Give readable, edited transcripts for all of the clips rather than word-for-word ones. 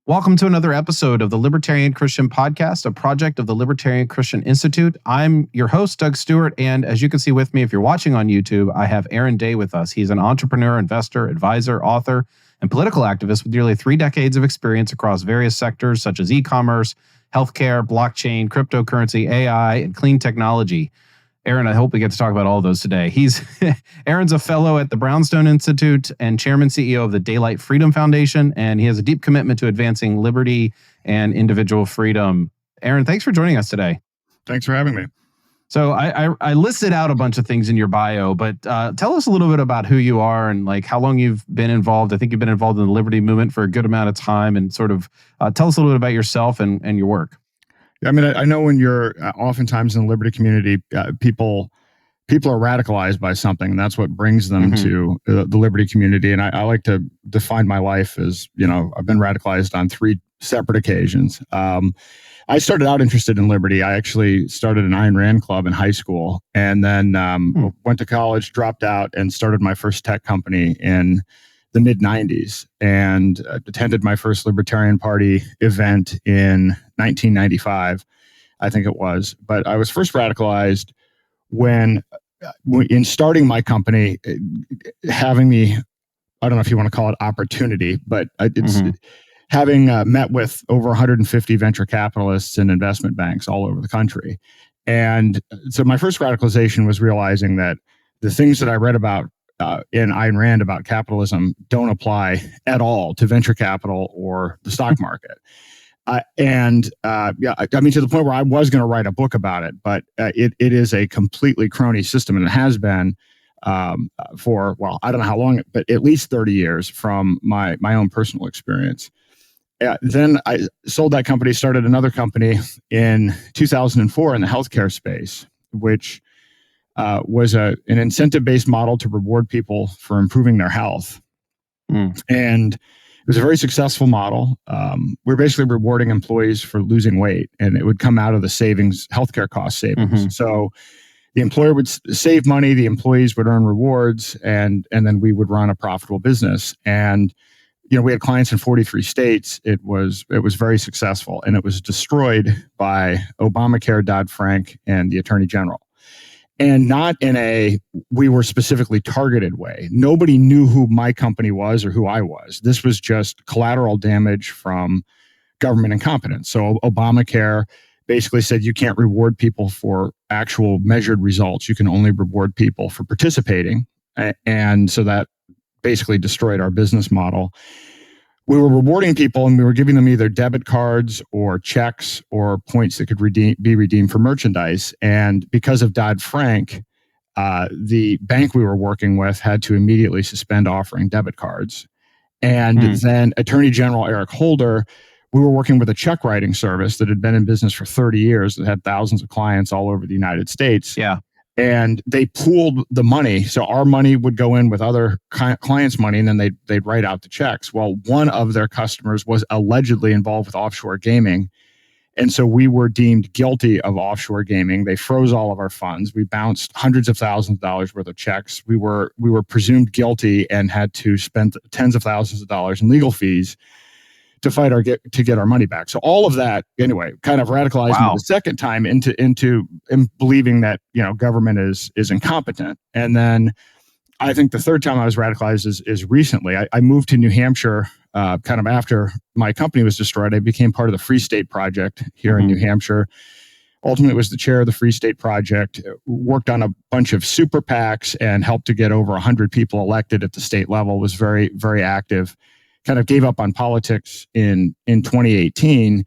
Welcome to another episode of the Libertarian Christian Podcast, a project of the Libertarian Christian Institute. I'm your host, Doug Stuart, and as you can see with me, if you're watching on YouTube, I have Aaron Day with us. He's an entrepreneur, investor, advisor, author, and political activist with nearly 3 decades of experience across various sectors such as e-commerce, healthcare, blockchain, cryptocurrency, AI, and clean technology. Aaron, I hope we get to talk about all of those today. Aaron's a fellow at the Brownstone Institute and Chairman CEO of the Daylight Freedom Foundation, and he has a deep commitment to advancing liberty and individual freedom. Aaron, thanks for joining us today. Thanks for having me. So I listed out a bunch of things in your bio, but tell us a little bit about who you are and like how long you've been involved. I think you've been involved in the liberty movement for a good amount of time, and sort of tell us a little bit about yourself and your work. I mean, I know when you're oftentimes in the liberty community, people are radicalized by something, and that's what brings them to the liberty community. And I like to define my life as, I've been radicalized on 3 separate occasions. I started out interested in liberty. I actually started an Ayn Rand club in high school, and then went to college, dropped out, and started my first tech company in the mid-90s, and attended my first Libertarian Party event in 1995, I think it was. But I was first radicalized when in starting my company, having the, I don't know if you want to call it opportunity, but it's having met with over 150 venture capitalists and investment banks all over the country. And so my first radicalization was realizing that the things that I read about in Ayn Rand about capitalism don't apply at all to venture capital or the stock market. I mean, to the point where I was going to write a book about it, but it is a completely crony system, and it has been for, well, I don't know how long, but at least 30 years from my own personal experience. Then I sold that company, started another company in 2004 in the healthcare space, which was an incentive-based model to reward people for improving their health. And it was a very successful model. We're basically rewarding employees for losing weight, and it would come out of the savings, healthcare cost savings. So the employer would save money, the employees would earn rewards, and then we would run a profitable business. And we had clients in 43 states. It was very successful, and it was destroyed by Obamacare, Dodd-Frank, and the Attorney General. And not in a, we were specifically targeted way. Nobody knew who my company was or who I was. This was just collateral damage from government incompetence. So Obamacare basically said you can't reward people for actual measured results. You can only reward people for participating. And so that basically destroyed our business model. We were rewarding people, and we were giving them either debit cards or checks or points that could be redeemed for merchandise. And because of Dodd-Frank, the bank we were working with had to immediately suspend offering debit cards. And then Attorney General Eric Holder, we were working with a check writing service that had been in business for 30 years, that had thousands of clients all over the United States. Yeah. And they pooled the money. So our money would go in with other clients' money, and then they'd write out the checks. Well, one of their customers was allegedly involved with offshore gaming. And so we were deemed guilty of offshore gaming. They froze all of our funds. We bounced hundreds of thousands of dollars worth of checks. We were presumed guilty and had to spend tens of thousands of dollars in legal fees to fight to get our money back. So all of that, anyway, kind of radicalized me the second time into believing that government is incompetent. And then I think the third time I was radicalized is recently. I moved to New Hampshire kind of after my company was destroyed. I became part of the Free State Project here in New Hampshire. Ultimately was the chair of the Free State Project, worked on a bunch of super PACs and helped to get over 100 people elected at the state level, was very, very active. Kind of gave up on politics in 2018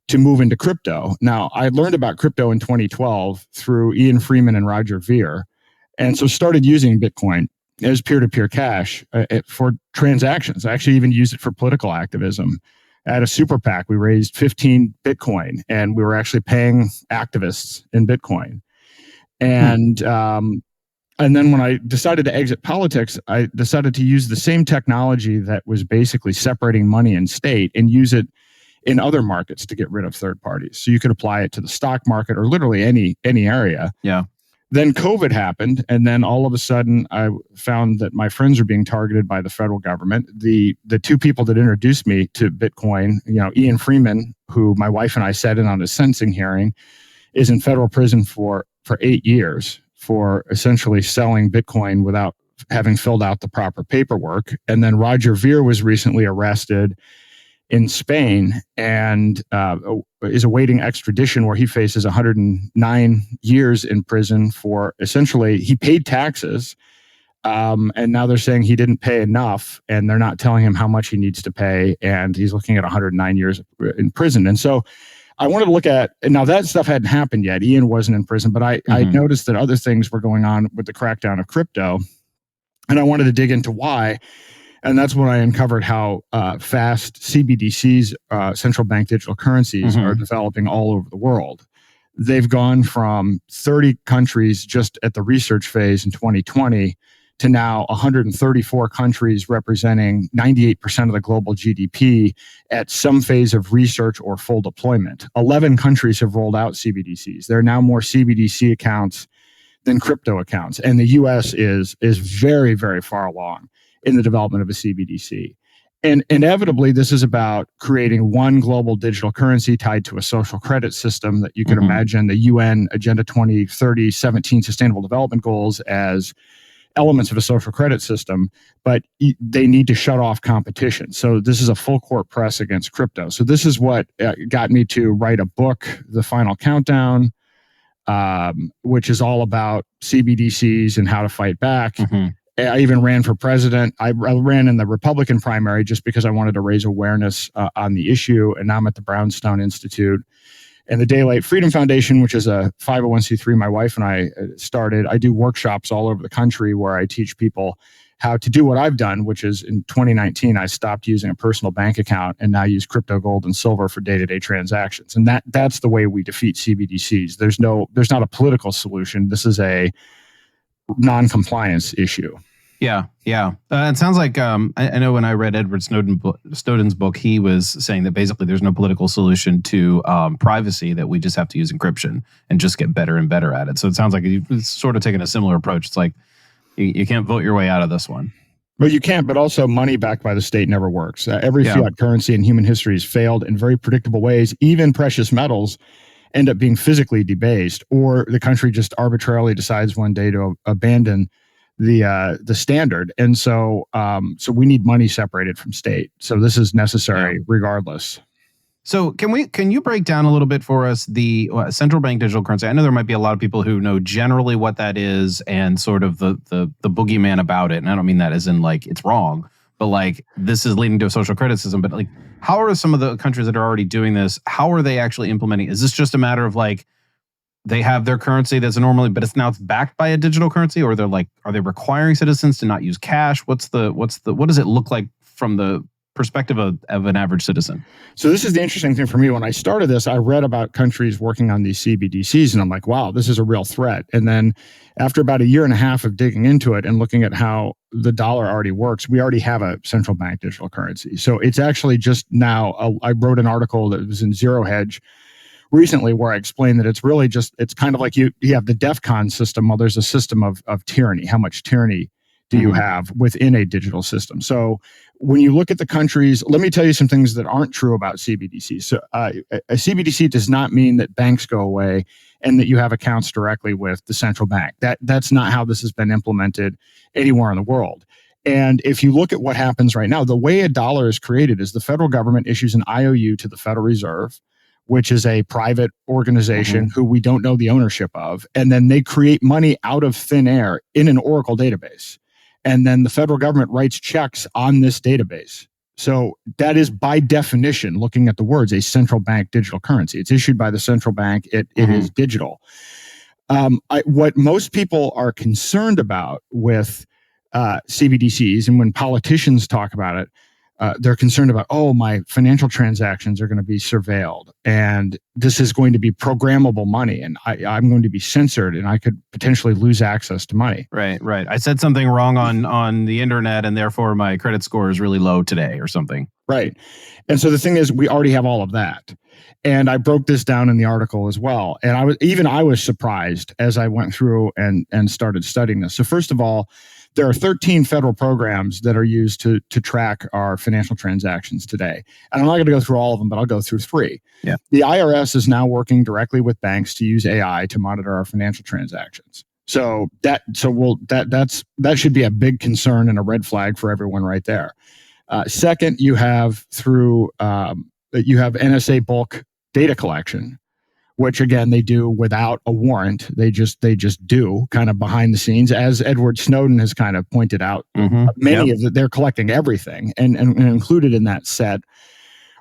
to move into crypto. Now, I learned about crypto in 2012 through Ian Freeman and Roger Ver, and so started using Bitcoin as peer-to-peer cash for transactions. I actually even used it for political activism. At a super PAC, we raised 15 Bitcoin, and we were actually paying activists in Bitcoin. And then when I decided to exit politics, I decided to use the same technology that was basically separating money and state and use it in other markets to get rid of third parties. So you could apply it to the stock market or literally any area. Yeah. Then COVID happened, and then all of a sudden, I found that my friends are being targeted by the federal government. The two people that introduced me to Bitcoin, Ian Freeman, who my wife and I sat in on a sentencing hearing, is in federal prison for 8 years for essentially selling Bitcoin without having filled out the proper paperwork. And then Roger Ver was recently arrested in Spain and is awaiting extradition, where he faces 109 years in prison for essentially he paid taxes, and now they're saying he didn't pay enough, and they're not telling him how much he needs to pay, and he's looking at 109 years in prison. And so I wanted to look at, now that stuff hadn't happened yet. Ian wasn't in prison, but I noticed that other things were going on with the crackdown of crypto, and I wanted to dig into why. And that's when I uncovered how fast CBDCs, central bank digital currencies, are developing all over the world. They've gone from 30 countries just at the research phase in 2020 to now 134 countries representing 98% of the global GDP at some phase of research or full deployment. 11 countries have rolled out CBDCs. There are now more CBDC accounts than crypto accounts. And the US is very, very far along in the development of a CBDC. And inevitably, this is about creating one global digital currency tied to a social credit system that you can imagine the UN Agenda 2030 17 Sustainable Development Goals as elements of a social credit system, but they need to shut off competition. So this is a full court press against crypto. So this is what got me to write a book, The Final Countdown, which is all about CBDCs and how to fight back. I even ran for president. I ran in the Republican primary just because I wanted to raise awareness on the issue. And now I'm at the Brownstone Institute and the Daylight Freedom Foundation, which is a 501c3 my wife and I started. I do workshops all over the country where I teach people how to do what I've done, which is in 2019, I stopped using a personal bank account and now use crypto, gold, and silver for day-to-day transactions. And that's the way we defeat CBDCs. There's not a political solution. This is a non-compliance issue. Yeah. It sounds like I know when I read Edward Snowden's book, he was saying that basically there's no political solution to privacy, that we just have to use encryption and just get better and better at it. So it sounds like you've sort of taken a similar approach. It's like you can't vote your way out of this one. Well, you can't, but also money backed by the state never works. Every fiat currency in human history has failed in very predictable ways. Even precious metals end up being physically debased, or the country just arbitrarily decides one day to abandon the standard. And so we need money separated from state. So this is necessary regardless. So can you break down a little bit for us the central bank digital currency? I know there might be a lot of people who know generally what that is and sort of the boogeyman about it. And I don't mean that as in like it's wrong, but like this is leading to a social credit system. But like, how are some of the countries that are already doing this? How are they actually implementing? Is this just a matter of like, they have their currency that's normally, but it's backed by a digital currency, or are they requiring citizens to not use cash? What does it look like from the perspective of an average citizen? So this is the interesting thing for me. When I started this, I read about countries working on these CBDCs, and I'm like, wow, this is a real threat. And then after about a year and a half of digging into it and looking at how the dollar already works, we already have a central bank digital currency. So it's actually just now, I wrote an article that was in Zero Hedge recently where I explained that it's really just, it's kind of like you have the DEFCON system. Well, there's a system of tyranny. How much tyranny do you have within a digital system? So when you look at the countries, let me tell you some things that aren't true about CBDCs. So a CBDC does not mean that banks go away and that you have accounts directly with the central bank. That's not how this has been implemented anywhere in the world. And if you look at what happens right now, the way a dollar is created is the federal government issues an IOU to the Federal Reserve, which is a private organization who we don't know the ownership of. And then they create money out of thin air in an Oracle database. And then the federal government writes checks on this database. So that is by definition, looking at the words, a central bank digital currency. It's issued by the central bank. It is digital. What most people are concerned about with CBDCs, and when politicians talk about it, they're concerned about, my financial transactions are going to be surveilled, and this is going to be programmable money, and I'm going to be censored, and I could potentially lose access to money. Right. I said something wrong on the internet, and therefore my credit score is really low today or something. Right. And so the thing is, we already have all of that. And I broke this down in the article as well. And I was surprised as I went through and started studying this. So first of all, there are 13 federal programs that are used to track our financial transactions today. And I'm not going to go through all of them, but I'll go through 3. Yeah. The IRS is now working directly with banks to use AI to monitor our financial transactions. So that should be a big concern and a red flag for everyone right there. Second, you have NSA bulk data collection, which again they do without a warrant. They just do kind of behind the scenes, as Edward Snowden has kind of pointed out. Many of they're collecting everything, and included in that set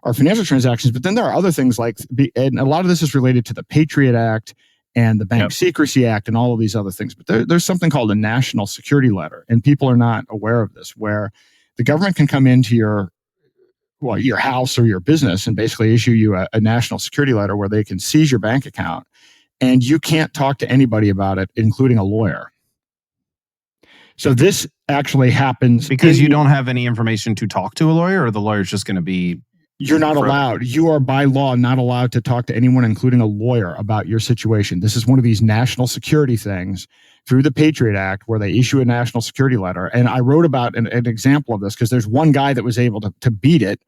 are financial transactions. But then there are other things and a lot of this is related to the Patriot Act and the Bank Secrecy Act and all of these other things. But there's something called a national security letter, and people are not aware of this, where the government can come into your house or your business and basically issue you a national security letter where they can seize your bank account, and you can't talk to anybody about it, including a lawyer. So this actually happens because you don't have any information to talk to a lawyer, or the lawyer's just going to be... You're not allowed. You are by law not allowed to talk to anyone, including a lawyer, about your situation. This is one of these national security things through the Patriot Act where they issue a national security letter. And I wrote about an example of this because there's one guy that was able to beat it,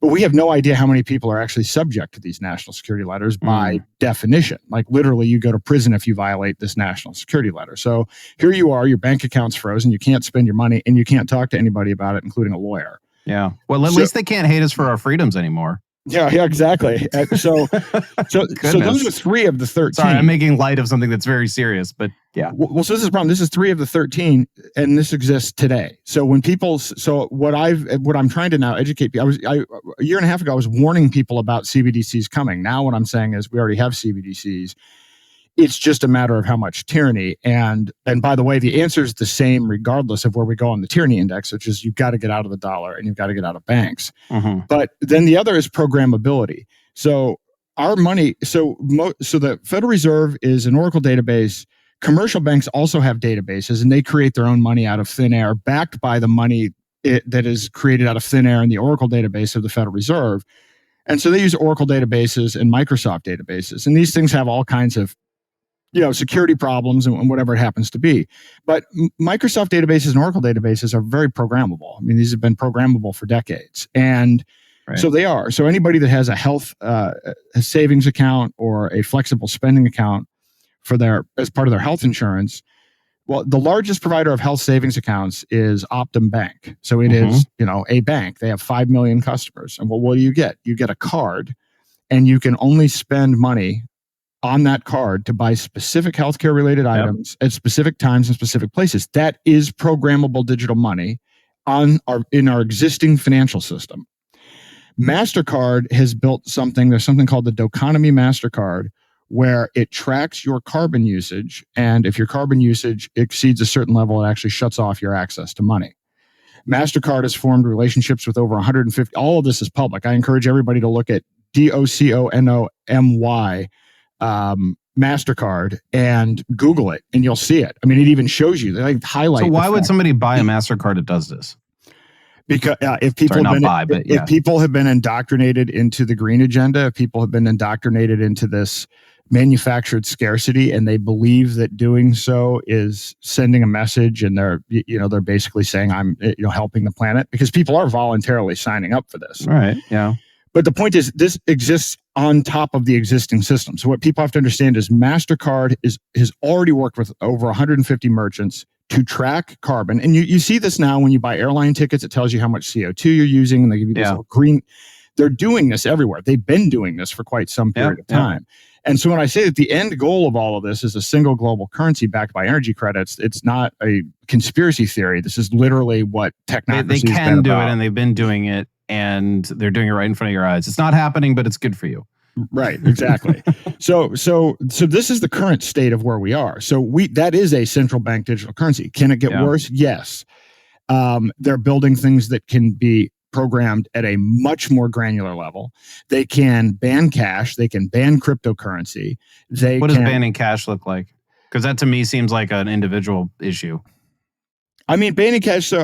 but we have no idea how many people are actually subject to these national security letters by definition. Like literally you go to prison if you violate this national security letter. So here you are, your bank account's frozen, you can't spend your money, and you can't talk to anybody about it, including a lawyer. Yeah. Well, at least they can't hate us for our freedoms anymore. Yeah, exactly. So those are 3 of the 13. Sorry, I'm making light of something that's very serious, but yeah. Well, so this is the problem. This is 3 of the 13, and this exists today. So when people, what I'm trying to now educate people, a year and a half ago, I was warning people about CBDCs coming. Now what I'm saying is we already have CBDCs. It's just a matter of how much tyranny. And by the way, the answer is the same regardless of where we go on the tyranny index, which is you've got to get out of the dollar and you've got to get out of banks. But then the other is programmability. So our money, so the Federal Reserve is an Oracle database. Commercial banks also have databases, and they create their own money out of thin air, backed by the money that is created out of thin air in the Oracle database of the Federal Reserve. And so they use Oracle databases and Microsoft databases. And these things have all kinds of security problems and whatever it happens to be. But Microsoft databases and Oracle databases are very programmable. I mean, these have been programmable for decades. And so they are. So anybody that has a savings account or a flexible spending account as part of their health insurance, well, the largest provider of health savings accounts is Optum Bank. So it is, a bank. They have 5 million customers. And what do you get? You get a card, and you can only spend money on that card to buy specific healthcare related items at specific times and specific places. That is programmable digital money in our existing financial system. MasterCard has built there's something called the Doconomy MasterCard, where it tracks your carbon usage. And if your carbon usage exceeds a certain level, it actually shuts off your access to money. MasterCard has formed relationships with over 150. All of this is public. I encourage everybody to look at DOCONOMY MasterCard and Google it, and you'll see it. I mean, it even shows you. They highlight. So why would somebody buy a MasterCard that does this? Because if people have been indoctrinated into the green agenda, if people have been indoctrinated into this manufactured scarcity, and they believe that doing so is sending a message, and they're basically saying I'm helping the planet, because people are voluntarily signing up for this. Right. Yeah. But the point is, this exists on top of the existing system. So what people have to understand is MasterCard has already worked with over 150 merchants to track carbon. And you see this now when you buy airline tickets. It tells you how much CO2 you're using, and they give you this little green. They're doing this everywhere. They've been doing this for quite some period of time. And so when I say that the end goal of all of this is a single global currency backed by energy credits, it's not a conspiracy theory. This is literally what technocracy they can do it, and they've been doing it. And they're doing it right in front of your eyes. It's not happening, but it's good for you. Right, exactly. So this is the current state of where we are. So that is a central bank digital currency. Can it get worse? Yes. They're building things that can be programmed at a much more granular level. They can ban cash. They can ban cryptocurrency. What does banning cash look like? Because that to me seems like an individual issue. I mean, banning cash. So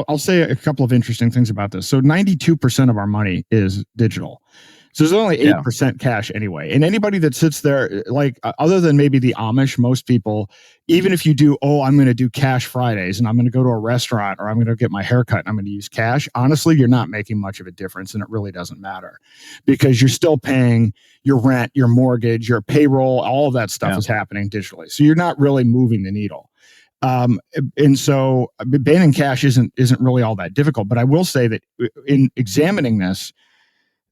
I'll say a couple of interesting things about this. So 92% of our money is digital. So there's only 8% cash anyway. And anybody that sits there, like other than maybe the Amish, most people, even if you do, I'm going to do cash Fridays and I'm going to go to a restaurant or I'm going to get my haircut and I'm going to use cash, honestly, you're not making much of a difference, and it really doesn't matter because you're still paying your rent, your mortgage, your payroll, all of that stuff is happening digitally. So you're not really moving the needle. And so banning cash isn't really all that difficult. But I will say that in examining this,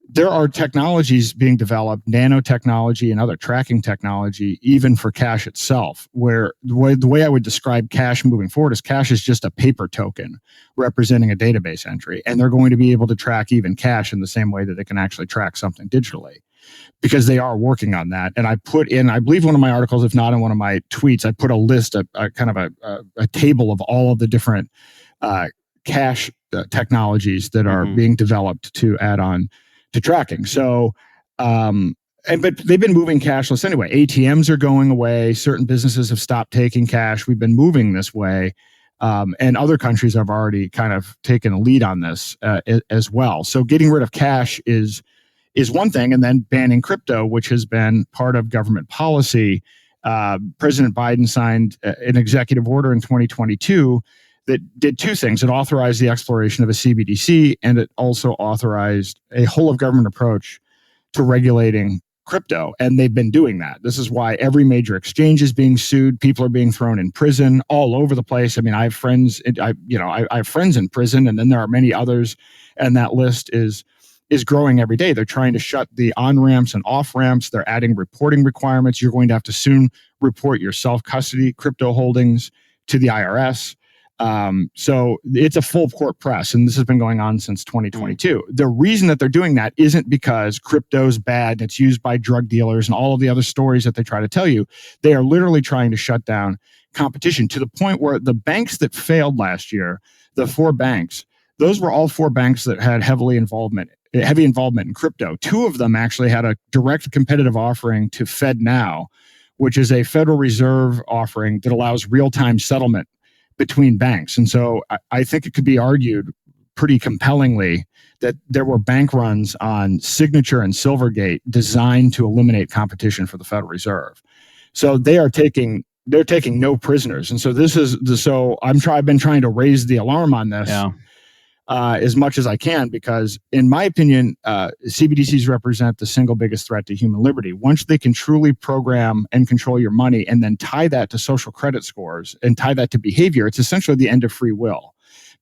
there are technologies being developed, nanotechnology and other tracking technology, even for cash itself, where the way I would describe cash moving forward is cash is just a paper token representing a database entry. And they're going to be able to track even cash in the same way that they can actually track something digitally, because they are working on that. And I put in, I believe one of my articles, if not in one of my tweets, I put a list, a table of all of the different cash technologies that are being developed to add on to tracking. So, but they've been moving cashless anyway. ATMs are going away. Certain businesses have stopped taking cash. We've been moving this way. And other countries have already kind of taken a lead on this as well. So getting rid of cash is one thing, and then banning crypto, which has been part of government policy. President Biden signed an executive order in 2022 that did two things. It authorized the exploration of a CBDC, and it also authorized a whole of government approach to regulating crypto. And they've been doing that. This is why every major exchange is being sued. People are being thrown in prison all over the place. I mean, I have friends, I have friends in prison, and then there are many others, and that list is growing every day. They're trying to shut the on-ramps and off-ramps. They're adding reporting requirements. You're going to have to soon report your self-custody crypto holdings to the IRS. So it's a full court press, and this has been going on since 2022. The reason that they're doing that isn't because crypto's bad, it's used by drug dealers and all of the other stories that they try to tell you. They are literally trying to shut down competition to the point where the banks that failed last year, the 4 banks, those were all 4 banks that had heavy involvement in crypto. 2 of them actually had a direct competitive offering to FedNow, which is a Federal Reserve offering that allows real-time settlement between banks. And so I think it could be argued pretty compellingly that there were bank runs on Signature and Silvergate designed to eliminate competition for the Federal Reserve. So they're taking no prisoners. And so I've been trying to raise the alarm on this as much as I can, because in my opinion, CBDCs represent the single biggest threat to human liberty. Once they can truly program and control your money and then tie that to social credit scores and tie that to behavior, it's essentially the end of free will,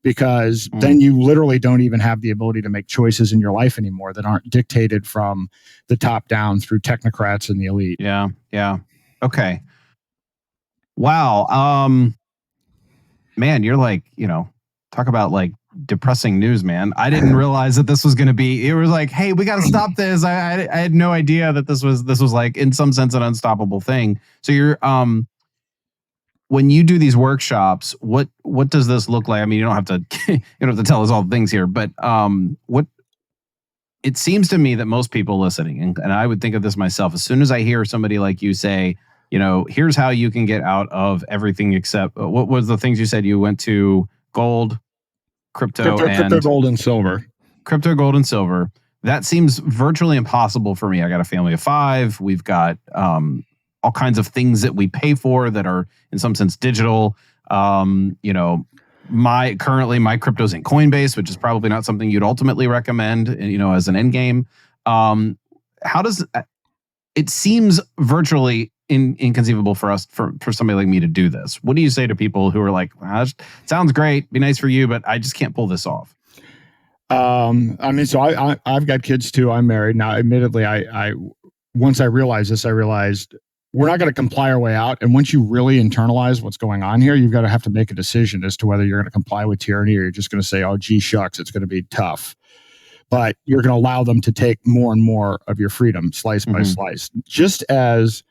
because then you literally don't even have the ability to make choices in your life anymore that aren't dictated from the top down through technocrats and the elite. Yeah. Okay. Wow. Man, you're like, talk about like depressing news, man. I didn't realize that this was going to be, it was like, hey, we got to stop this. I had no idea that this was like in some sense an unstoppable thing. So you're, when you do these workshops, what does this look like? I mean, you don't have to tell us all the things here, but what it seems to me that most people listening, and I would think of this myself, as soon as I hear somebody like you say, here's how you can get out of everything except, what was the things you said? You went to gold, crypto, gold, and silver. Crypto, gold, and silver. That seems virtually impossible for me. I got a family of 5. We've got all kinds of things that we pay for that are in some sense digital. My crypto's in Coinbase, which is probably not something you'd ultimately recommend, as an end game. How does it seems virtually inconceivable for us, for somebody like me to do this? What do you say to people who are like, sounds great, be nice for you, but I just can't pull this off? So I've got kids too. I'm married now. Admittedly, I once I realized this, I realized we're not going to comply our way out. And once you really internalize what's going on here, you've got to have to make a decision as to whether you're going to comply with tyranny or you're just going to say, oh, gee shucks, it's going to be tough. But you're going to allow them to take more and more of your freedom, slice by slice. Just as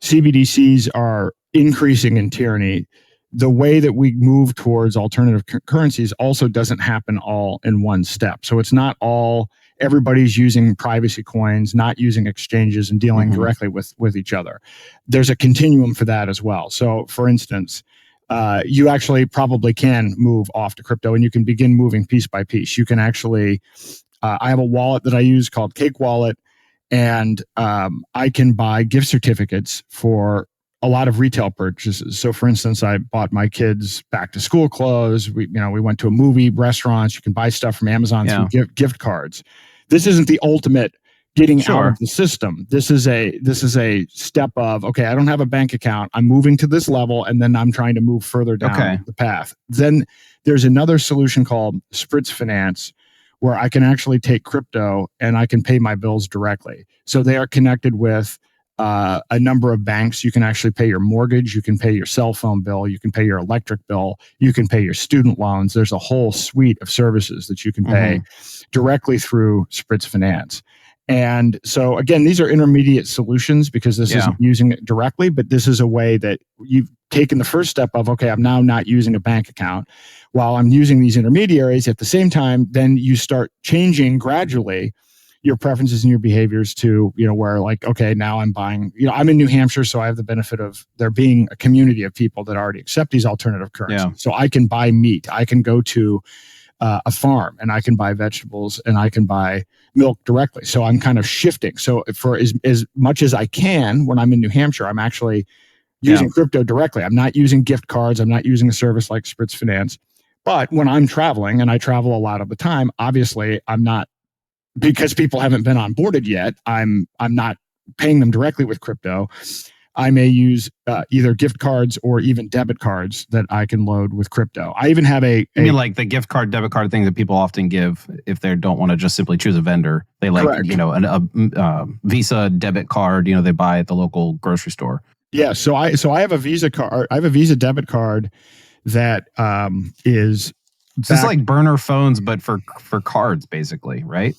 CBDCs are increasing in tyranny, the way that we move towards alternative currencies also doesn't happen all in one step. So it's not all everybody's using privacy coins, not using exchanges and dealing directly with each other. There's a continuum for that as well. So for instance, you actually probably can move off to crypto and you can begin moving piece by piece. You can actually I have a wallet that I use called Cake Wallet, and I can buy gift certificates for a lot of retail purchases. So, for instance, I bought my kids back to school clothes. We went to a movie, restaurants. You can buy stuff from Amazon through gift cards. This isn't the ultimate getting out of the system. This is a step of, okay, I don't have a bank account. I'm moving to this level, and then I'm trying to move further down the path. Then there's another solution called Spritz Finance, where I can actually take crypto and I can pay my bills directly. So they are connected with a number of banks. You can actually pay your mortgage, you can pay your cell phone bill, you can pay your electric bill, you can pay your student loans. There's a whole suite of services that you can pay directly through Spritz Finance. And so again, these are intermediate solutions because this isn't using it directly, but this is a way that you've taken the first step of, okay, I'm now not using a bank account while I'm using these intermediaries. At the same time, then you start changing gradually your preferences and your behaviors to, where like, okay, now I'm buying, I'm in New Hampshire, so I have the benefit of there being a community of people that already accept these alternative currencies. Yeah. So I can buy meat. I can go to a farm and I can buy vegetables and I can buy milk directly. So I'm kind of shifting. So for as much as I can, when I'm in New Hampshire, I'm actually using crypto directly. I'm not using gift cards. I'm not using a service like Spritz Finance. But when I'm traveling, and I travel a lot of the time, obviously I'm not, because people haven't been onboarded yet, I'm not paying them directly with crypto. I may use either gift cards or even debit cards that I can load with crypto. I even have I mean, like the gift card, debit card thing that people often give if they don't want to just simply choose a vendor. They like, a Visa debit card, they buy at the local grocery store. Yeah. So I have a Visa card. I have a Visa debit card that is. So it's like burner phones, but for cards, basically, right?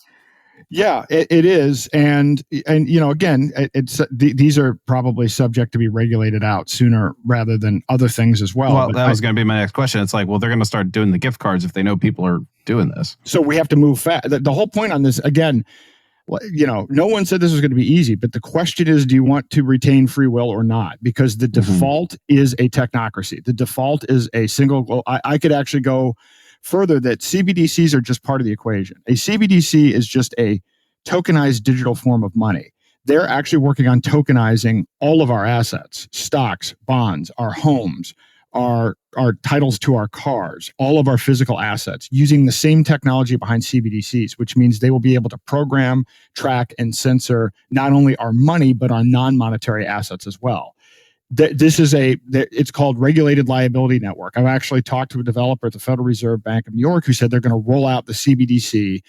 Yeah, it is, and again, these are probably subject to be regulated out sooner rather than other things as well. Well, that was going to be my next question. It's like, well, they're going to start doing the gift cards if they know people are doing this. So we have to move fast. The whole point on this, again, no one said this was going to be easy, but the question is, do you want to retain free will or not? Because the default is a technocracy. The default is a single. I could actually go further that CBDCs are just part of the equation. A CBDC is just a tokenized digital form of money. They're actually working on tokenizing all of our assets, stocks, bonds, our homes, our titles to our cars, all of our physical assets, using the same technology behind CBDCs, which means they will be able to program, track, and censor not only our money, but our non-monetary assets as well. This is it's called Regulated Liability Network. I've actually talked to a developer at the Federal Reserve Bank of New York who said they're going to roll out the CBDC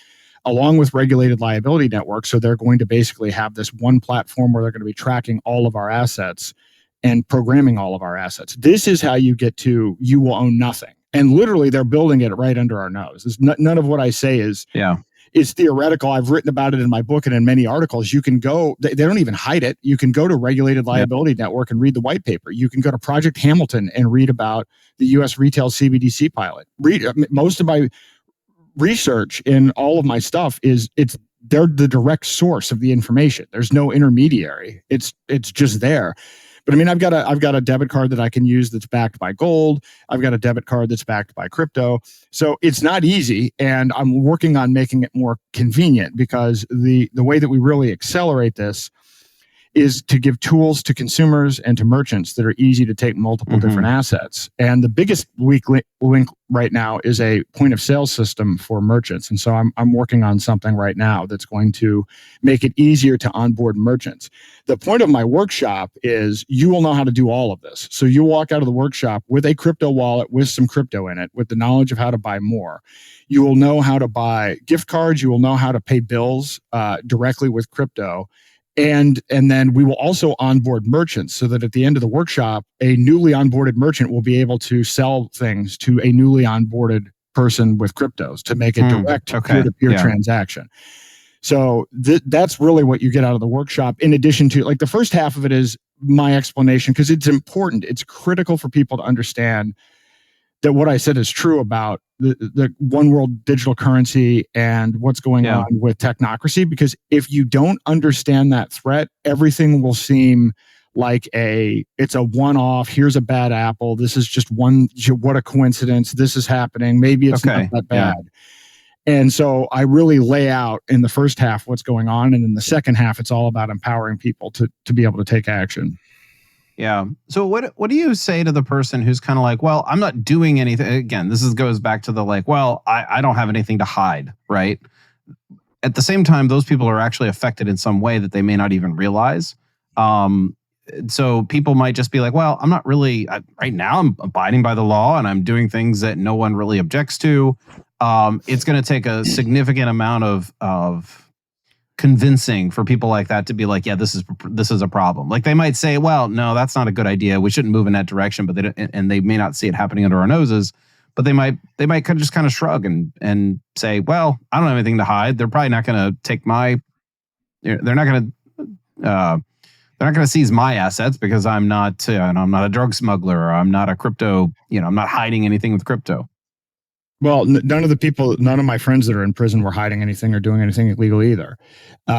along with Regulated Liability Network. So they're going to basically have this one platform where they're going to be tracking all of our assets and programming all of our assets. This is how you get to, you will own nothing. And literally they're building it right under our nose. None of what I say is theoretical. I've written about it in my book and in many articles. You can go, they don't even hide it. You can go to Regulated Liability Network and read the white paper. You can go to Project Hamilton and read about the U.S. retail CBDC pilot. Most of my research in all of my stuff they're the direct source of the information. There's no intermediary. It's just there. But I mean, I've got a debit card that I can use that's backed by gold. I've got a debit card that's backed by crypto. So it's not easy, and I'm working on making it more convenient, because the way that we really accelerate this is to give tools to consumers and to merchants that are easy to take multiple different assets. And the biggest weak link right now is a point of sale system for merchants. And so I'm working on something right now that's going to make it easier to onboard merchants. The point of my workshop is you will know how to do all of this. So you walk out of the workshop with a crypto wallet with some crypto in it, with the knowledge of how to buy more. You will know how to buy gift cards. You will know how to pay bills directly with crypto. And then we will also onboard merchants, so that at the end of the workshop, a newly onboarded merchant will be able to sell things to a newly onboarded person with cryptos to make a direct peer-to-peer transaction. So that's really what you get out of the workshop. In addition to, like, the first half of it is my explanation, because it's important. It's critical for people to understand that what I said is true about the one world digital currency and what's going on with technocracy. Because if you don't understand that threat, everything will seem like it's a one-off. Here's a bad apple. This is just what a coincidence. This is happening. Maybe it's not that bad. And so I really lay out in the first half what's going on. And in the second half, it's all about empowering people to be able to take action. Yeah. So what do you say to the person who's kind of like, well, I'm not doing anything? Again, goes back to the like, well, I don't have anything to hide, right? At the same time, those people are actually affected in some way that they may not even realize. So people might just be like, well, I'm not really, right now I'm abiding by the law and I'm doing things that no one really objects to. It's going to take a significant amount of convincing for people like that to be like, yeah, this is a problem. Like they might say, well, no, that's not a good idea. We shouldn't move in that direction, but they may not see it happening under our noses. But they might just kind of shrug and say, well, I don't have anything to hide. They're probably not going to take they're not going to seize my assets because I'm not a drug smuggler or I'm not a crypto, I'm not hiding anything with crypto. Well, none of my friends that are in prison were hiding anything or doing anything illegal either.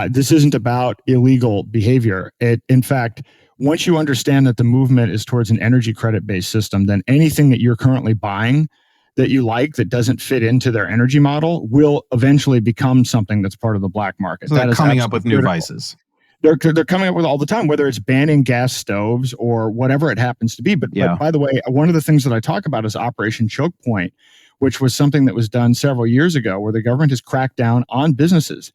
This isn't about illegal behavior. In fact, once you understand that the movement is towards an energy credit-based system, then anything that you're currently buying that you like that doesn't fit into their energy model will eventually become something that's part of the black market. So they're coming up with new vices. They're coming up with all the time, whether it's banning gas stoves or whatever it happens to be. But by the way, one of the things that I talk about is Operation Choke Point, which was something that was done several years ago where the government has cracked down on businesses,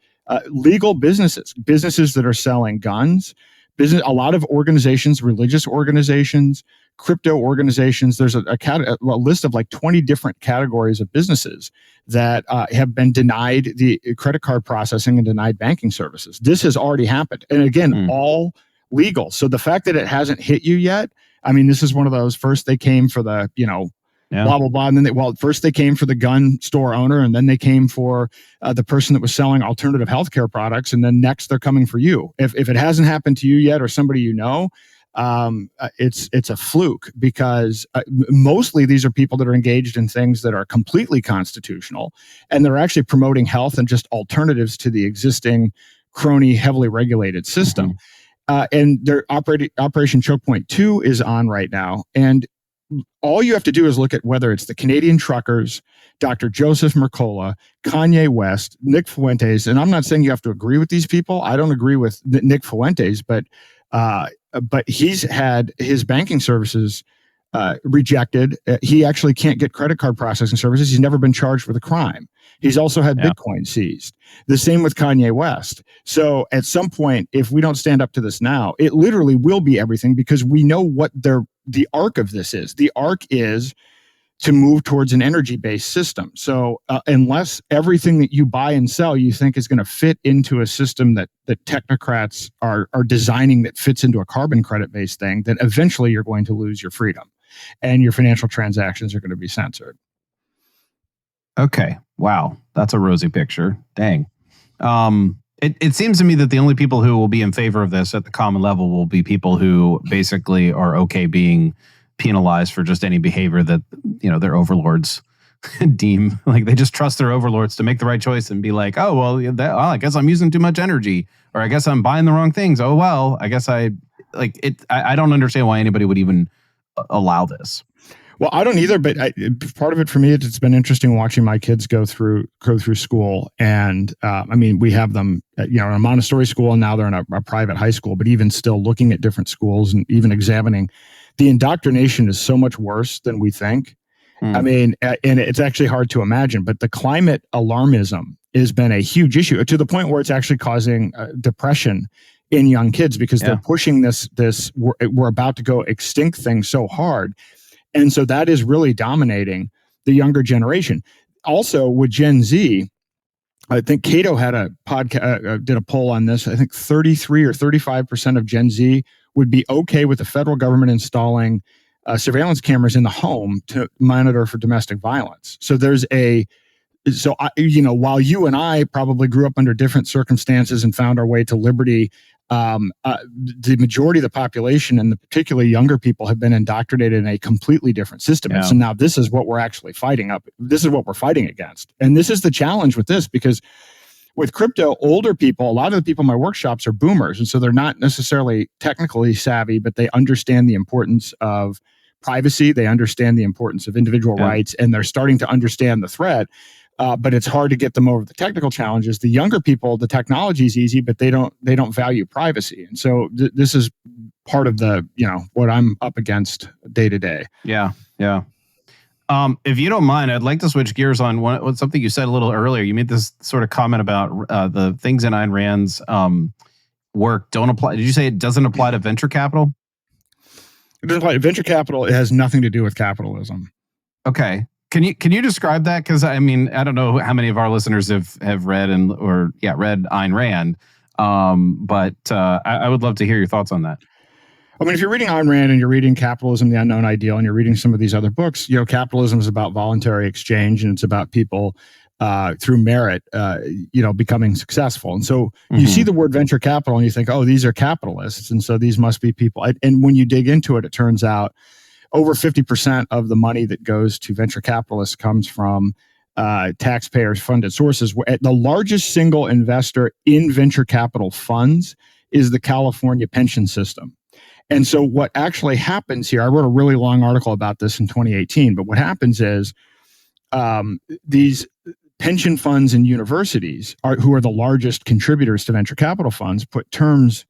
legal businesses that are selling guns, a lot of organizations, religious organizations, crypto organizations. There's a list of like 20 different categories of businesses that have been denied the credit card processing and denied banking services. This has already happened. And again, all legal. So the fact that it hasn't hit you yet, I mean, this is one of those, first they came for the, blah, blah, blah. And then first they came for the gun store owner, and then they came for the person that was selling alternative healthcare products. And then next they're coming for you. If it hasn't happened to you yet or somebody it's a fluke, because mostly these are people that are engaged in things that are completely constitutional, and they're actually promoting health and just alternatives to the existing crony, heavily regulated system. And their Operation Choke Point 2 is on right now. And all you have to do is look at whether it's the Canadian truckers, Dr. Joseph Mercola, Kanye West, Nick Fuentes. And I'm not saying you have to agree with these people. I don't agree with Nick Fuentes, but he's had his banking services rejected. He actually can't get credit card processing services. He's never been charged with a crime. He's also had Bitcoin seized. The same with Kanye West. So at some point, if we don't stand up to this now, it literally will be everything, because we know what the arc of this is. The arc is to move towards an energy-based system. So unless everything that you buy and sell you think is going to fit into a system that technocrats are designing that fits into a carbon credit-based thing, then eventually you're going to lose your freedom and your financial transactions are going to be censored. Okay. Wow. That's a rosy picture. Dang. It seems to me that the only people who will be in favor of this at the common level will be people who basically are okay being penalized for just any behavior that, their overlords deem. Like they just trust their overlords to make the right choice and be like, oh, well, I guess I'm using too much energy, or I guess I'm buying the wrong things. Oh, well, I guess I don't understand why anybody would even allow this. Well, I don't either, but part of it for me, it's been interesting watching my kids go through school. And we have them, in a Montessori school, and now they're in a private high school, but even still looking at different schools and even examining, the indoctrination is so much worse than we think. I mean, and it's actually hard to imagine, but the climate alarmism has been a huge issue, to the point where it's actually causing depression in young kids, because they're pushing this we're about to go extinct thing so hard. And so that is really dominating the younger generation. Also with Gen Z, I think Cato had a podcast, did a poll on this. I think 33 or 35% of Gen Z would be okay with the federal government installing surveillance cameras in the home to monitor for domestic violence. So while you and I probably grew up under different circumstances and found our way to liberty, the majority of the population, and particularly younger people, have been indoctrinated in a completely different system. And so now this is what we're actually fighting up. This is what we're fighting against. And this is the challenge with this, because with crypto, older people, a lot of the people in my workshops are boomers. And so they're not necessarily technically savvy, but they understand the importance of privacy. They understand the importance of individual rights, and they're starting to understand the threat. but it's hard to get them over the technical challenges. The younger people, the technology is easy, but they don't value privacy. And so this is part of the, what I'm up against day to day. Yeah. If you don't mind, I'd like to switch gears on something you said a little earlier. You made this sort of comment about the things in Ayn Rand's work don't apply. Did you say it doesn't apply to venture capital? It doesn't apply to venture capital. It has nothing to do with capitalism. Okay. Can you describe that? Because I mean, I don't know how many of our listeners have read read Ayn Rand, but I would love to hear your thoughts on that. I mean, if you're reading Ayn Rand and you're reading Capitalism, the Unknown Ideal, and you're reading some of these other books, capitalism is about voluntary exchange, and it's about people through merit, becoming successful. And so you see the word venture capital and you think, oh, these are capitalists, and so these must be people. And when you dig into it, it turns out over 50% of the money that goes to venture capitalists comes from taxpayers funded sources. The largest single investor in venture capital funds is the California pension system. And so what actually happens here, I wrote a really long article about this in 2018, but what happens is these pension funds and universities, who are the largest contributors to venture capital funds, put terms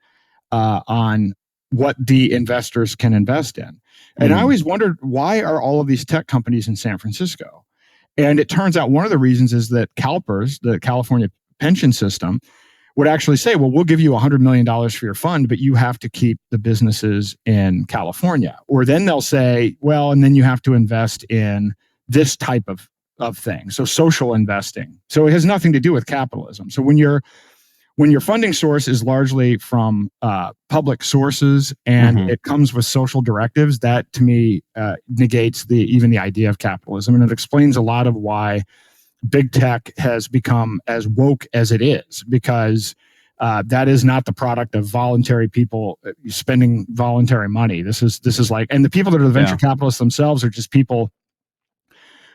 on what the investors can invest in. And I always wondered, why are all of these tech companies in San Francisco? And it turns out one of the reasons is that CalPERS, the California pension system, would actually say, well, we'll give you $100 million for your fund, but you have to keep the businesses in California. Or then they'll say, well, and then you have to invest in this type of thing. So social investing. So it has nothing to do with capitalism. So when your funding source is largely from public sources and it comes with social directives, that to me negates even the idea of capitalism. And it explains a lot of why big tech has become as woke as it is, because that is not the product of voluntary people spending voluntary money. This is like, and the people that are the venture capitalists themselves are just people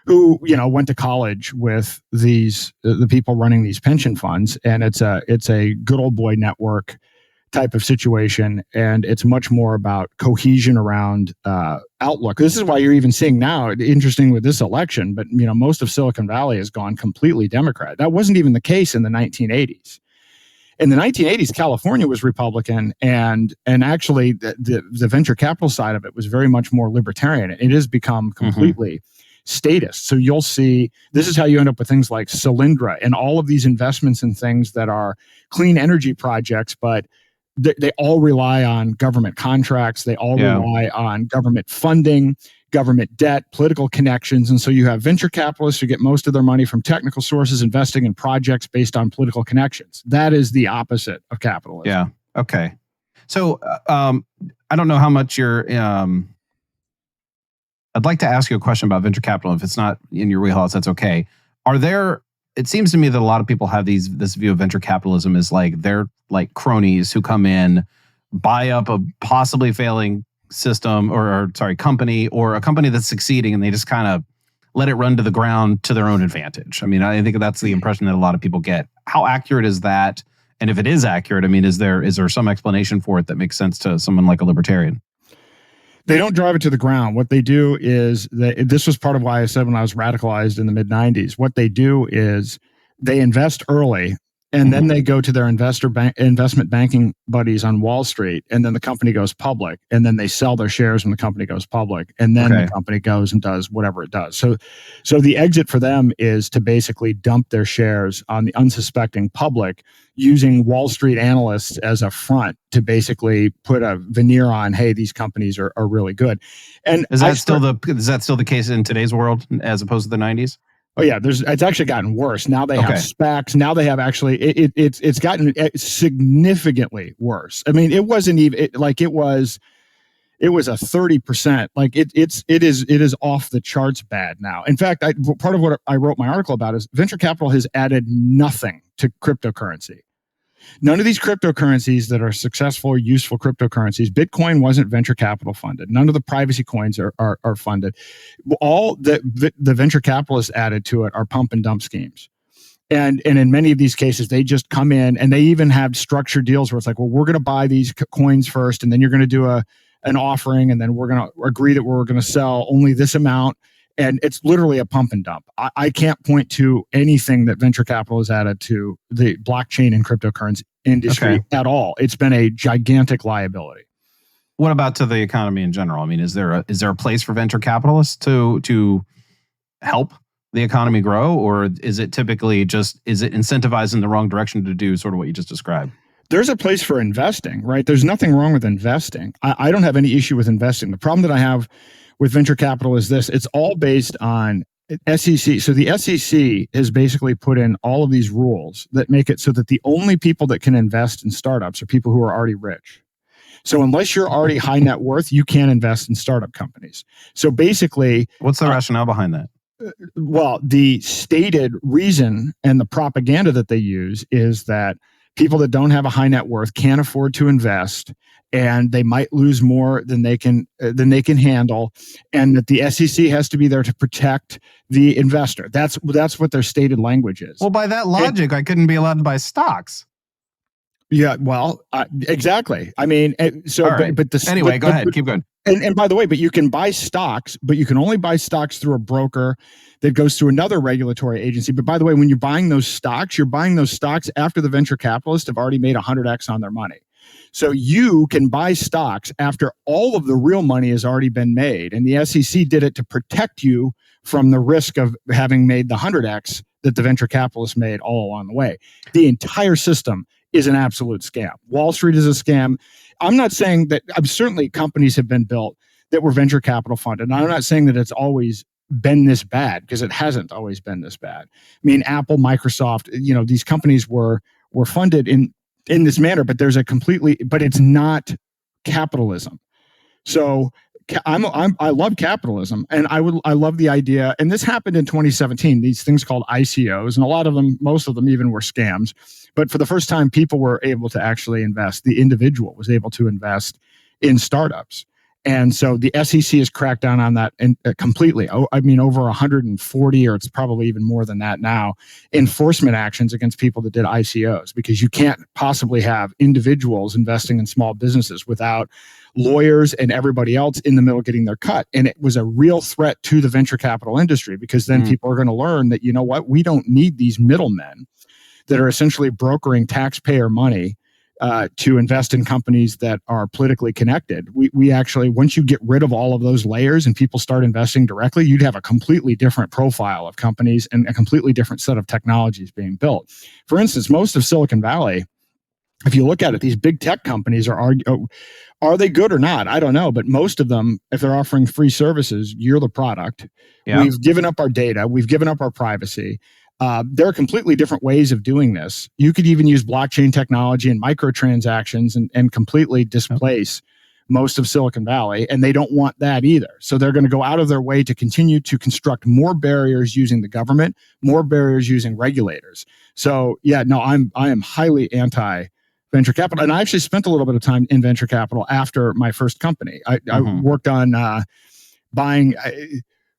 who went to college with the people running these pension funds, and it's a good old boy network type of situation, and it's much more about cohesion around outlook. This is why you're even seeing now, interesting with this election, but most of Silicon Valley has gone completely Democrat. That wasn't even the case in the 1980s. In the 1980s, California was Republican, and actually the venture capital side of it was very much more libertarian. It has become completely statist. So you'll see, this is how you end up with things like Solyndra and all of these investments in things that are clean energy projects, but they all rely on government contracts. They all rely on government funding, government debt, political connections. And so you have venture capitalists who get most of their money from technical sources, investing in projects based on political connections. That is the opposite of capitalism. Yeah. Okay. So I don't know how much you're... I'd like to ask you a question about venture capital. If it's not in your wheelhouse, that's okay. It seems to me that a lot of people have this view of venture capitalism as like they're like cronies who come in, buy up a possibly failing system or company, or a company that's succeeding, and they just kind of let it run to the ground to their own advantage. I mean, I think that's the impression that a lot of people get. How accurate is that? And if it is accurate, I mean, is there some explanation for it that makes sense to someone like a libertarian? They don't drive it to the ground. What they do is, this was part of why I said when I was radicalized in the mid-90s, what they do is they invest early, and then they go to their investment banking buddies on Wall Street, and then the company goes public, and then they sell their shares when the company goes public, and then the company goes and does whatever it does. So the exit for them is to basically dump their shares on the unsuspecting public, using Wall Street analysts as a front to basically put a veneer on, hey, these companies are really good. And is that still the case in today's world as opposed to the 90s? Oh yeah, it's actually gotten worse. Now they have SPACs. Now they have actually it's gotten significantly worse. I mean, it wasn't even it was a 30%. Like it is off the charts bad now. In fact, part of what I wrote my article about is venture capital has added nothing to cryptocurrency. None of these cryptocurrencies that are successful or useful cryptocurrencies, Bitcoin wasn't venture capital funded. None of the privacy coins are funded. All the venture capitalists added to it are pump and dump schemes. And in many of these cases, they just come in, and they even have structured deals where it's like, well, we're going to buy these coins first, and then you're going to do an offering, and then we're going to agree that we're going to sell only this amount. And it's literally a pump and dump. I can't point to anything that venture capital has added to the blockchain and cryptocurrency industry at all. It's been a gigantic liability. What about to the economy in general? I mean, is there a place for venture capitalists to help the economy grow, or is it typically is it incentivized in the wrong direction to do sort of what you just described? There's a place for investing, right? There's nothing wrong with investing. I don't have any issue with investing. The problem that I have with venture capital is this: it's all based on SEC. So the SEC has basically put in all of these rules that make it so that the only people that can invest in startups are people who are already rich. So unless you're already high net worth, you can't invest in startup companies. So basically, what's the rationale behind that? Well, the stated reason and the propaganda that they use is that people that don't have a high net worth can't afford to invest, and they might lose more than they can handle, and that the SEC has to be there to protect the investor. That's what their stated language is. Well, by that logic, I couldn't be allowed to buy stocks. Yeah, well, exactly. I mean, so right. But go ahead, keep going. And by the way, but you can buy stocks, but you can only buy stocks through a broker that goes through another regulatory agency. But by the way, when you're buying those stocks after the venture capitalists have already made 100x on their money. So you can buy stocks after all of the real money has already been made. And the SEC did it to protect you from the risk of having made the 100x that the venture capitalists made all along the way. The entire system is an absolute scam. Wall Street is a scam. I'm not saying that, certainly companies have been built that were venture capital funded. And I'm not saying that it's always been this bad, because it hasn't always been this bad. I mean, Apple, Microsoft, these companies were funded in this manner, but but it's not capitalism. So I love capitalism, and I love the idea. And this happened in 2017. These things called ICOs, and most of them even were scams. But for the first time, people were able to actually invest. The individual was able to invest in startups, and so the SEC has cracked down on that completely. I mean, over 140, or it's probably even more than that now, enforcement actions against people that did ICOs, because you can't possibly have individuals investing in small businesses without lawyers and everybody else in the middle getting their cut. And it was a real threat to the venture capital industry, because then people are going to learn that, we don't need these middlemen that are essentially brokering taxpayer money to invest in companies that are politically connected. We actually, once you get rid of all of those layers and people start investing directly, you'd have a completely different profile of companies and a completely different set of technologies being built. For instance, most of Silicon Valley, if you look at it, these big tech companies are they good or not? I don't know. But most of them, if they're offering free services, you're the product. Yeah. We've given up our data. We've given up our privacy. There are completely different ways of doing this. You could even use blockchain technology and microtransactions and completely displace most of Silicon Valley. And they don't want that either. So they're going to go out of their way to continue to construct more barriers using the government, more barriers using regulators. So I am highly anti venture capital. And I actually spent a little bit of time in venture capital after my first company. I worked on buying.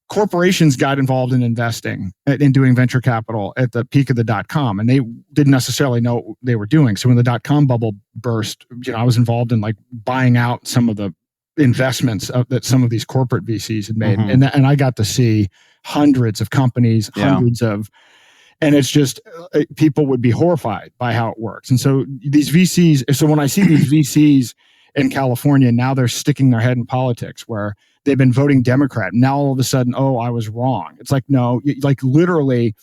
Corporations got involved in investing in doing venture capital at the peak of the .com, and they didn't necessarily know what they were doing. So when the .com bubble burst, I was involved in buying out some of the investments that some of these corporate VCs had made, and I got to see hundreds of companies, and it's just people would be horrified by how it works. And so these VCs, when I see these VCs in California, now they're sticking their head in politics where they've been voting Democrat. Now all of a sudden, I was wrong. It's no, literally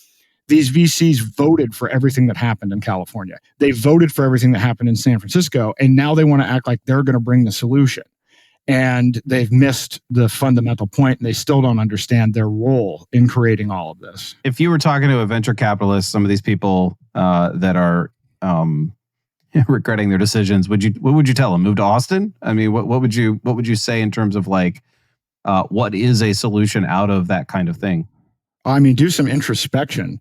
these VCs voted for everything that happened in California. They voted for everything that happened in San Francisco. And now they want to act like they're going to bring the solution. And they've missed the fundamental point, and they still don't understand their role in creating all of this. If you were talking to a venture capitalist, some of these people that are regretting their decisions, what would you tell them? Move to Austin? I mean, what would you say in terms of what is a solution out of that kind of thing? I mean, do some introspection.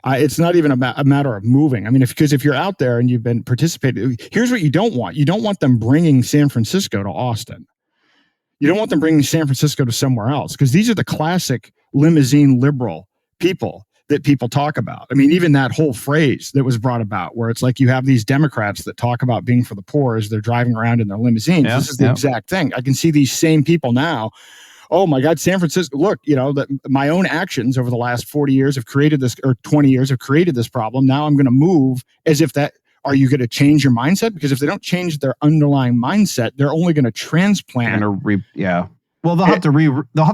It's not even a matter of moving. I mean, because if you're out there and you've been participating, here's what you don't want. You don't want them bringing San Francisco to Austin. You don't want them bringing San Francisco to somewhere else, because these are the classic limousine liberal people that people talk about. I mean, even that whole phrase that was brought about, where it's you have these Democrats that talk about being for the poor as they're driving around in their limousines. This is the exact thing. I can see these same people now oh my God, San Francisco, look, my own actions over the last 40 years have created this, or 20 years have created this problem. Now I'm going to move as if that, are you going to change your mindset? Because if they don't change their underlying mindset, they're only going to transplant. Well, they'll have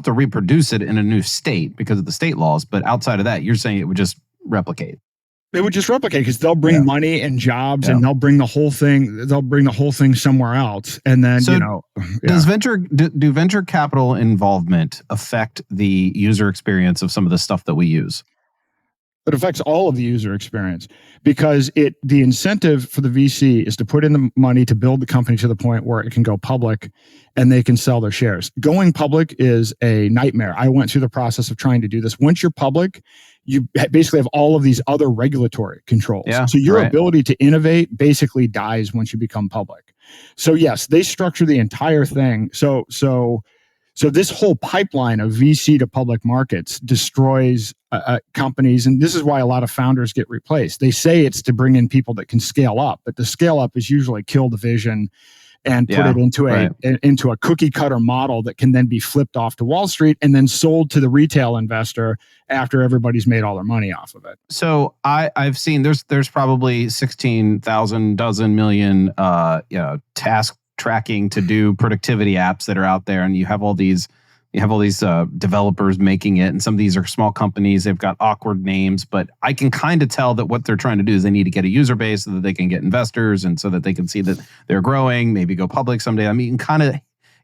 to reproduce it in a new state because of the state laws. But outside of that, you're saying it would just replicate. It would just replicate because they'll bring money and jobs, and they'll bring the whole thing. They'll bring the whole thing somewhere else, and then does venture capital involvement affect the user experience of some of the stuff that we use? It affects all of the user experience because the incentive for the VC is to put in the money to build the company to the point where it can go public and they can sell their shares. Going public is a nightmare. I went through the process of trying to do this. Once you're public, you basically have all of these other regulatory controls. Yeah, so your ability to innovate basically dies once you become public. So yes, they structure the entire thing. So this whole pipeline of VC to public markets destroys companies, and this is why a lot of founders get replaced. They say it's to bring in people that can scale up, but the scale up is usually kill the vision and put it into a cookie cutter model that can then be flipped off to Wall Street and then sold to the retail investor after everybody's made all their money off of it. So I've seen there's probably 16,000 dozen million task tracking to do productivity apps that are out there, and you have all these developers making it, and some of these are small companies. They've got awkward names, but I can kind of tell that what they're trying to do is they need to get a user base so that they can get investors and so that they can see that they're growing, maybe go public someday. I mean, you can kind of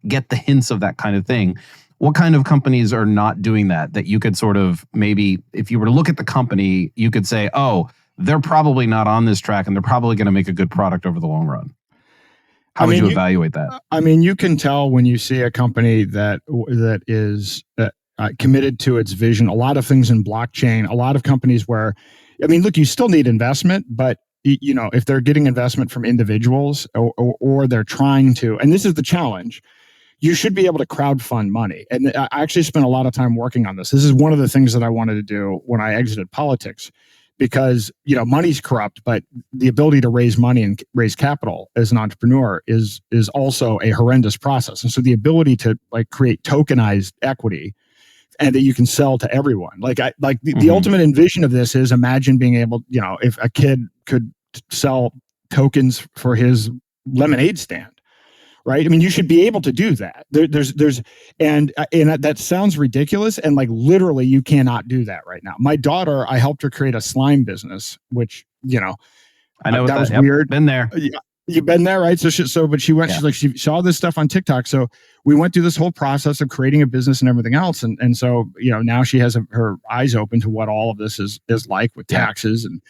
get the hints of that kind of thing. What kind of companies are not doing that you could sort of, maybe if you were to look at the company, you could say, oh, they're probably not on this track and they're probably going to make a good product over the long run? How would you evaluate that? I mean, you can tell when you see a company that is committed to its vision. A lot of things in blockchain, a lot of companies where, I mean, look, you still need investment, but if they're getting investment from individuals or they're trying to, and this is the challenge, you should be able to crowdfund money. And I actually spent a lot of time working on this. This is one of the things that I wanted to do when I exited politics. Because money's corrupt, but the ability to raise money and raise capital as an entrepreneur is also a horrendous process. And so the ability to create tokenized equity and that you can sell to everyone, the ultimate envision of this is, imagine being able, if a kid could sell tokens for his lemonade stand. Right. I mean, you should be able to do that. And that sounds ridiculous. And literally you cannot do that right now. My daughter, I helped her create a slime business, which, I know that was weird. Been there. You've been there, right? But she went, she saw this stuff on TikTok. So we went through this whole process of creating a business and everything else. And so, now she has her eyes open to what all of this is like with taxes and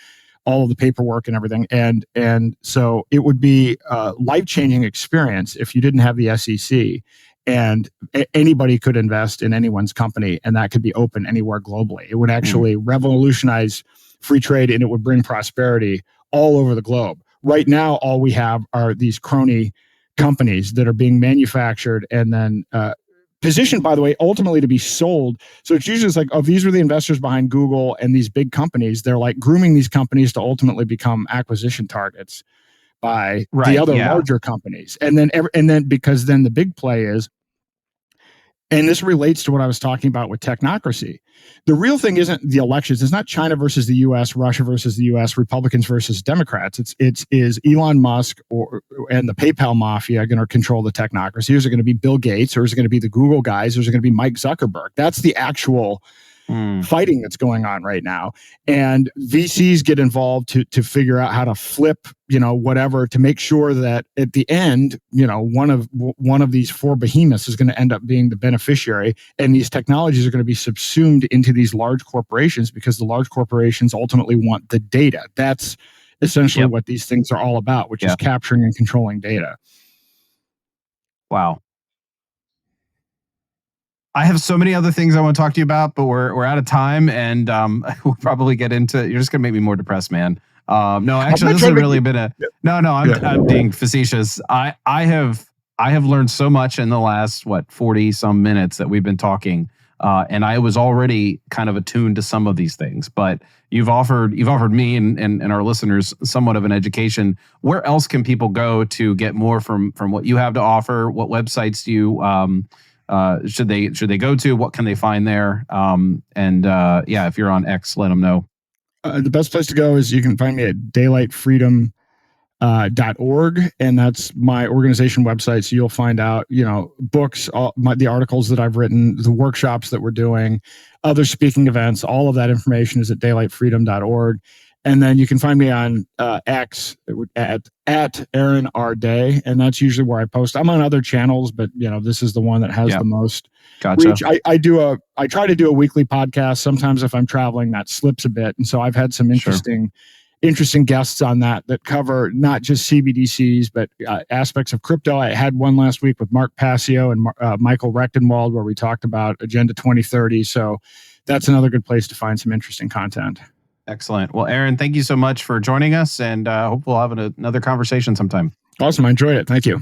all of the paperwork and everything. And so it would be a life-changing experience if you didn't have the SEC and anybody could invest in anyone's company and that could be open anywhere globally. It would actually revolutionize free trade and it would bring prosperity all over the globe. Right now, all we have are these crony companies that are being manufactured and then positioned, by the way, ultimately to be sold. So it's usually these are the investors behind Google and these big companies. They're grooming these companies to ultimately become acquisition targets by the other larger companies. And then because then the big play is, and this relates to what I was talking about with technocracy. The real thing isn't the elections. It's not China versus the U.S., Russia versus the U.S., Republicans versus Democrats. Is Elon Musk and the PayPal mafia going to control the technocracy? Is it going to be Bill Gates, or is it going to be the Google guys, or is it going to be Mike Zuckerberg? That's the actual fighting that's going on right now. And VCs get involved to figure out how to flip, whatever, to make sure that at the end, one of these four behemoths is going to end up being the beneficiary. And these technologies are going to be subsumed into these large corporations because the large corporations ultimately want the data. That's essentially what these things are all about, which is capturing and controlling data. Wow. I have so many other things I want to talk to you about, but we're out of time, and we'll probably get into. You're just gonna make me more depressed, man. No, actually, this has really been a. No, I'm being facetious. I have learned so much in the last 40 some minutes that we've been talking, and I was already kind of attuned to some of these things, but you've offered me and our listeners somewhat of an education. Where else can people go to get more from what you have to offer? What websites do you should they go to? What can they find there? If you're on X, let them know. The best place to go is you can find me at daylightfreedom.org, and that's my organization website. So you'll find out, books, the articles that I've written, the workshops that we're doing, other speaking events. All of that information is at daylightfreedom.org. And then you can find me on X at Aaron R. Day, and that's usually where I post. I'm on other channels, but this is the one that has the most reach. I try to do a weekly podcast. Sometimes if I'm traveling, that slips a bit, and so I've had some interesting guests on that cover not just CBDCs but aspects of crypto. I had one last week with Mark Passio and Michael Rechtenwald where we talked about Agenda 2030. So that's another good place to find some interesting content. Excellent. Well, Aaron, thank you so much for joining us, and hope we'll have another conversation sometime. Awesome. I enjoyed it. Thank you.